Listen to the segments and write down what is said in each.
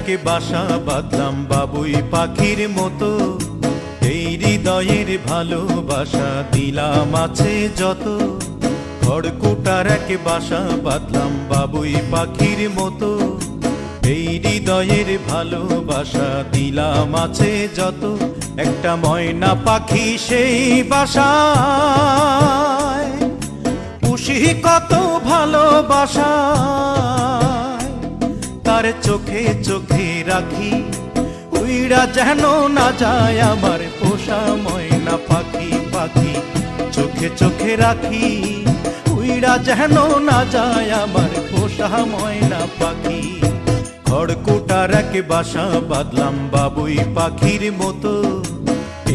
এক বাসা বাঁধলাম বাবুই পাখির মতো, এই হৃদয়ের ভালোবাসা দিলাম আছে যত। খড়কুটার এক বাসা বাঁধলাম বাবুই পাখির মতো, এই হৃদয়ের ভালোবাসা দিলাম আছে যত। একটা ময়না পাখি সেই বাসায় পুষি কত ভালোবাসা, তার চোখে চোখে রাখি উইড়া যেন না যায় আমার পোষা ময়না পাখি। পাখি চোখে চোখে রাখি উইড়া যেন না যায় আমার পোষা ময়না পাখি। খড়কুটার এক বাসা বাঁধলাম বাবুই পাখির মতো,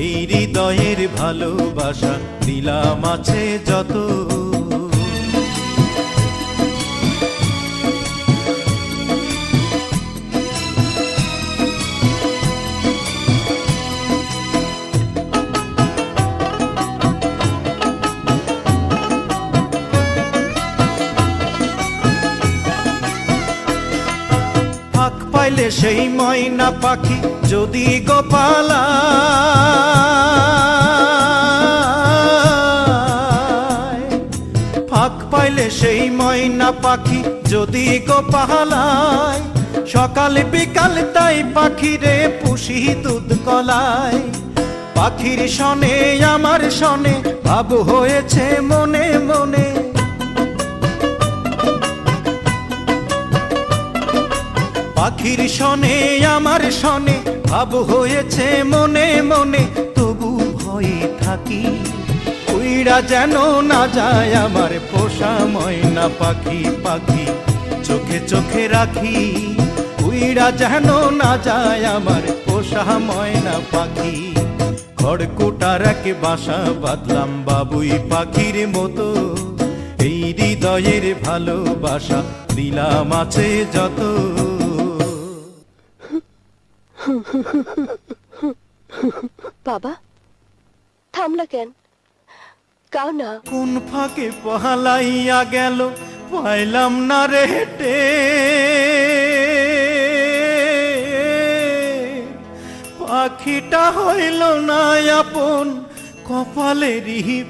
এই হৃদয়ের ভালোবাসা দিলাম আছে যত। ফাঁক পাইলে সেই ময়না পাখি যদি গোপালা, ফাঁক পাইলে সেই ময়না পাখি যদি গোপালায়, সকাল বিকাল তাই পাখিরে পুষি দুধ কলায়। পাখির শনে আমার শনে ভাব হয়েছে মনে মনে, পাখির শনে আমার শনে ভাব হয়েছে মনে মনে। তবু ভয়ে থাকি উইড়া যেন না যায় আমার পোষা ময়না পাখি। পাখি চোখে চোখে রাখি উইড়া যেন না যায় আমার পোষা ময়না পাখি। খড়কুটার এক বাসা বাঁধলাম বাবুই পাখির মতো, এই হৃদয়ের ভালোবাসা দিলাম আছে যত। বাবা থামলা কেন? কাও না। কোন ফাঁকে পালাইয়া গেল পাইলাম না রে হেটে, পাখিটা হইল না আপন কপালেরই